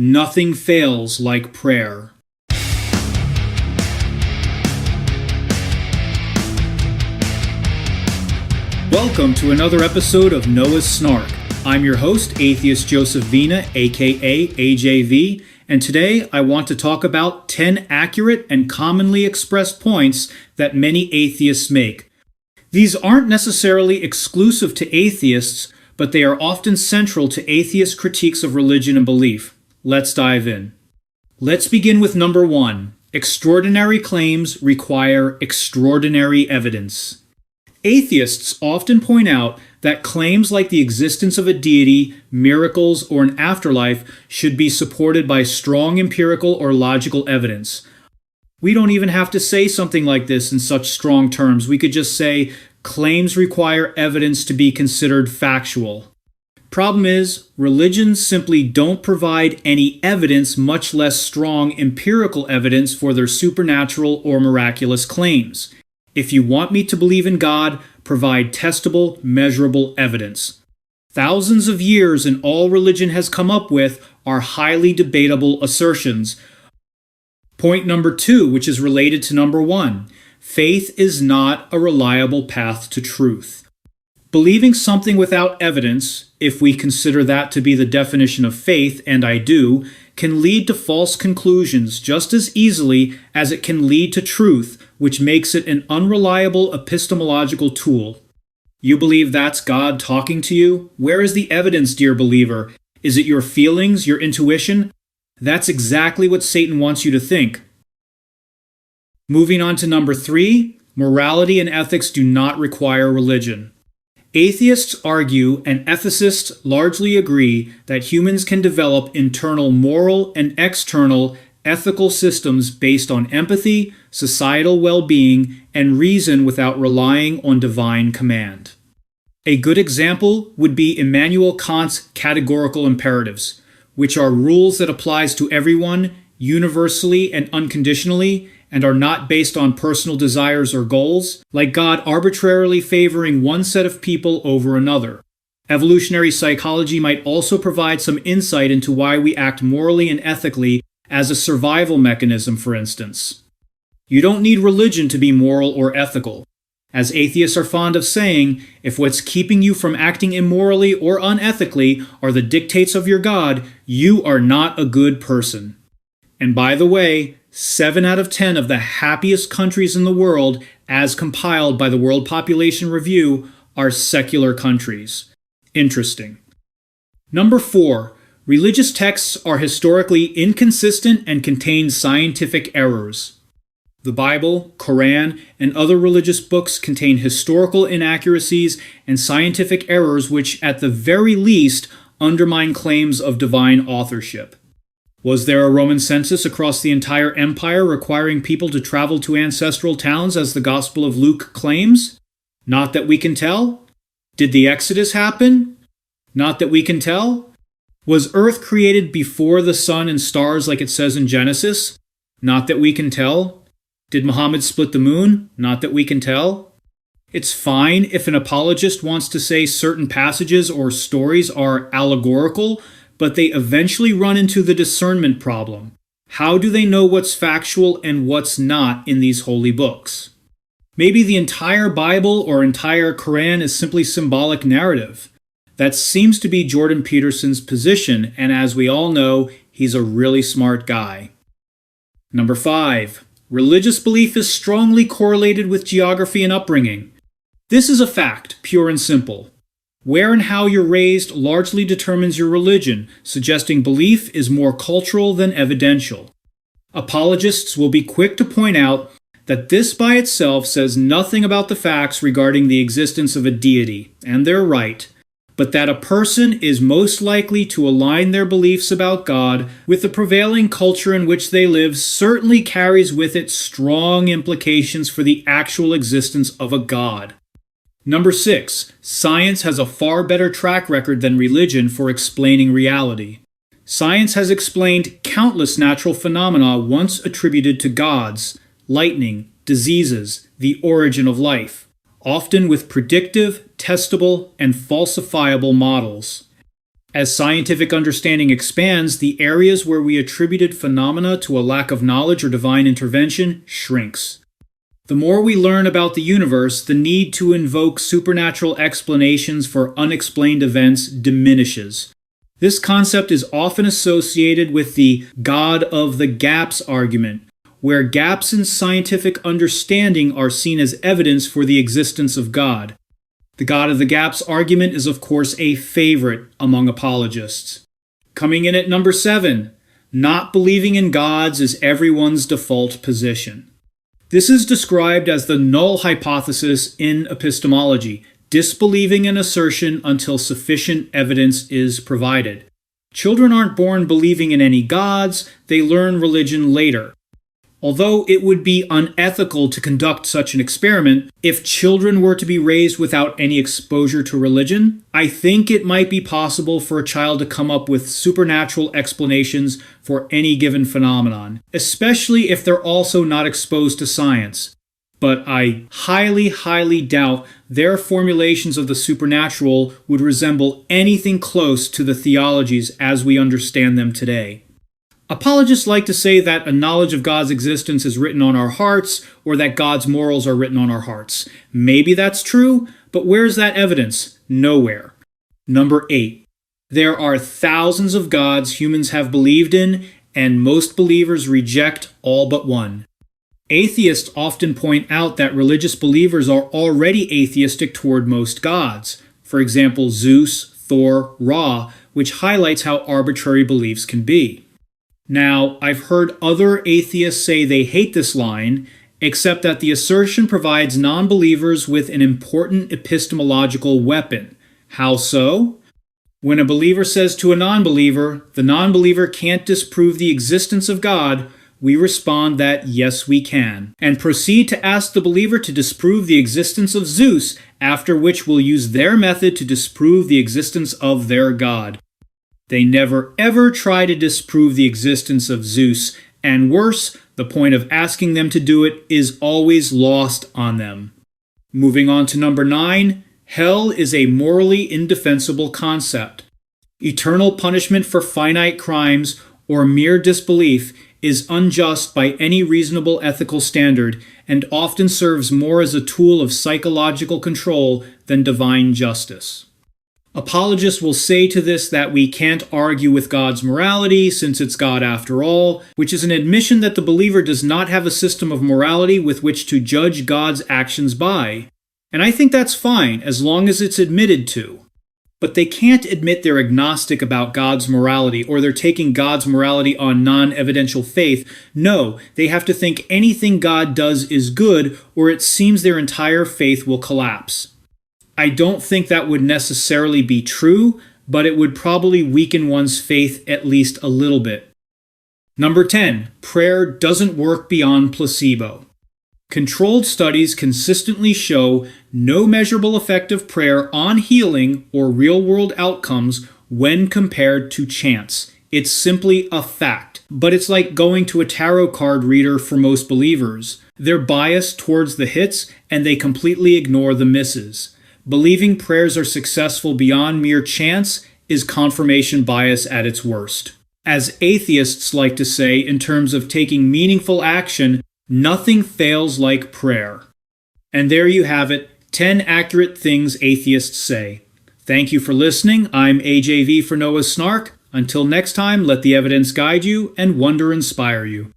Nothing fails like prayer. Welcome to another episode of Noah's Snark. I'm your host, Atheist Joseph Vina, aka AJV, and today I want to talk about 10 accurate and commonly expressed points that many atheists make. These aren't necessarily exclusive to atheists, but they are often central to atheist critiques of religion and belief. Let's dive in. Let's begin with number 1. Extraordinary claims require extraordinary evidence. Atheists often point out that claims like the existence of a deity, miracles, or an afterlife should be supported by strong empirical or logical evidence. We don't even have to say something like this in such strong terms. We could just say, claims require evidence to be considered factual. Problem is, religions simply don't provide any evidence, much less strong empirical evidence for their supernatural or miraculous claims. If you want me to believe in God, provide testable, measurable evidence. Thousands of years and all religion has come up with are highly debatable assertions. Point number 2, which is related to number 1. Faith is not a reliable path to truth. Believing something without evidence, if we consider that to be the definition of faith, and I do, can lead to false conclusions just as easily as it can lead to truth, which makes it an unreliable epistemological tool. You believe that's God talking to you? Where is the evidence, dear believer? Is it your feelings, your intuition? That's exactly what Satan wants you to think. Moving on to number 3, morality and ethics do not require religion. Atheists argue, and ethicists largely agree, that humans can develop internal moral and external ethical systems based on empathy, societal well-being, and reason without relying on divine command. A good example would be Immanuel Kant's categorical imperatives, which are rules that applies to everyone, universally and unconditionally, and are not based on personal desires or goals, like God arbitrarily favoring one set of people over another. Evolutionary psychology might also provide some insight into why we act morally and ethically as a survival mechanism, for instance. You don't need religion to be moral or ethical. As atheists are fond of saying, if what's keeping you from acting immorally or unethically are the dictates of your God, you are not a good person. And by the way, 7 out of 10 of the happiest countries in the world, as compiled by the World Population Review, are secular countries. Interesting. Number 4. Religious texts are historically inconsistent and contain scientific errors. The Bible, Quran, and other religious books contain historical inaccuracies and scientific errors which, at the very least, undermine claims of divine authorship. Was there a Roman census across the entire empire requiring people to travel to ancestral towns as the Gospel of Luke claims? Not that we can tell. Did the Exodus happen? Not that we can tell. Was Earth created before the sun and stars like it says in Genesis? Not that we can tell. Did Muhammad split the moon? Not that we can tell. It's fine if an apologist wants to say certain passages or stories are allegorical, but they eventually run into the discernment problem. How do they know what's factual and what's not in these holy books? Maybe the entire Bible or entire Quran is simply symbolic narrative. That seems to be Jordan Peterson's position, and as we all know, he's a really smart guy. Number 5. Religious belief is strongly correlated with geography and upbringing. This is a fact, pure and simple. Where and how you're raised largely determines your religion, suggesting belief is more cultural than evidential. Apologists will be quick to point out that this by itself says nothing about the facts regarding the existence of a deity, and they're right, but that a person is most likely to align their beliefs about God with the prevailing culture in which they live certainly carries with it strong implications for the actual existence of a God. Number 6. Science has a far better track record than religion for explaining reality. Science has explained countless natural phenomena once attributed to gods, lightning, diseases, the origin of life, often with predictive, testable, and falsifiable models. As scientific understanding expands, the areas where we attributed phenomena to a lack of knowledge or divine intervention shrinks. The more we learn about the universe, the need to invoke supernatural explanations for unexplained events diminishes. This concept is often associated with the God of the gaps argument, where gaps in scientific understanding are seen as evidence for the existence of God. The God of the gaps argument is, of course, a favorite among apologists. Coming in at number 7, not believing in gods is everyone's default position. This is described as the null hypothesis in epistemology, disbelieving an assertion until sufficient evidence is provided. Children aren't born believing in any gods, they learn religion later. Although it would be unethical to conduct such an experiment, if children were to be raised without any exposure to religion, I think it might be possible for a child to come up with supernatural explanations for any given phenomenon, especially if they're also not exposed to science. But I highly doubt their formulations of the supernatural would resemble anything close to the theologies as we understand them today. Apologists like to say that a knowledge of God's existence is written on our hearts, or that God's morals are written on our hearts. Maybe that's true, but where's that evidence? Nowhere. Number 8. There are thousands of gods humans have believed in, and most believers reject all but one. Atheists often point out that religious believers are already atheistic toward most gods. For example, Zeus, Thor, Ra, which highlights how arbitrary beliefs can be. Now, I've heard other atheists say they hate this line, except that the assertion provides non-believers with an important epistemological weapon. How so? When a believer says to a non-believer, the non-believer can't disprove the existence of God, we respond that yes, we can, and proceed to ask the believer to disprove the existence of Zeus, after which we'll use their method to disprove the existence of their God. They never ever try to disprove the existence of Zeus, and worse, the point of asking them to do it is always lost on them. Moving on to number 9, hell is a morally indefensible concept. Eternal punishment for finite crimes or mere disbelief is unjust by any reasonable ethical standard and often serves more as a tool of psychological control than divine justice. Apologists will say to this that we can't argue with God's morality since it's God after all, which is an admission that the believer does not have a system of morality with which to judge God's actions by. And I think that's fine as long as it's admitted to. But they can't admit they're agnostic about God's morality or they're taking God's morality on non-evidential faith. No, they have to think anything God does is good or it seems their entire faith will collapse. I don't think that would necessarily be true, but it would probably weaken one's faith at least a little bit. Number 10, prayer doesn't work beyond placebo. Controlled studies consistently show no measurable effect of prayer on healing or real-world outcomes when compared to chance. It's simply a fact, but it's like going to a tarot card reader for most believers. They're biased towards the hits and they completely ignore the misses. Believing prayers are successful beyond mere chance is confirmation bias at its worst. As atheists like to say, in terms of taking meaningful action, nothing fails like prayer. And there you have it, 10 accurate things atheists say. Thank you for listening. I'm AJV for Noah's Snark. Until next time, let the evidence guide you and wonder inspire you.